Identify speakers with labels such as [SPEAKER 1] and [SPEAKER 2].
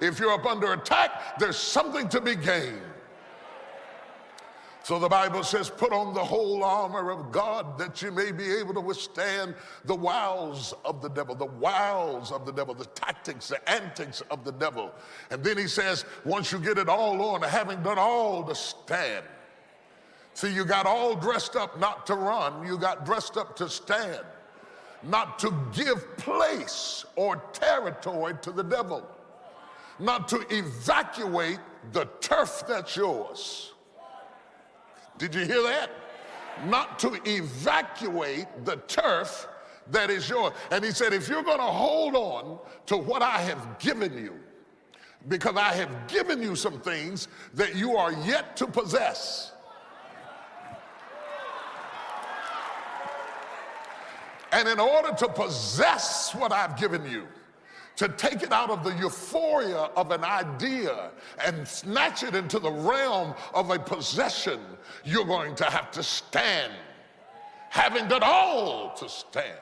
[SPEAKER 1] If you're up under attack, there's something to be gained. So the Bible says, put on the whole armor of God that you may be able to withstand the wiles of the devil, the tactics, the antics of the devil. And then he says, once you get it all on, having done all to stand. See, you got all dressed up not to run, you got dressed up to stand, not to give place or territory to the devil, not to evacuate the turf that's yours. Did you hear that? Not to evacuate the turf that is yours. And he said, if you're going to hold on to what I have given you, because I have given you some things that you are yet to possess. And in order to possess what I've given you, to take it out of the euphoria of an idea and snatch it into the realm of a possession, you're going to have to stand, having done all to stand.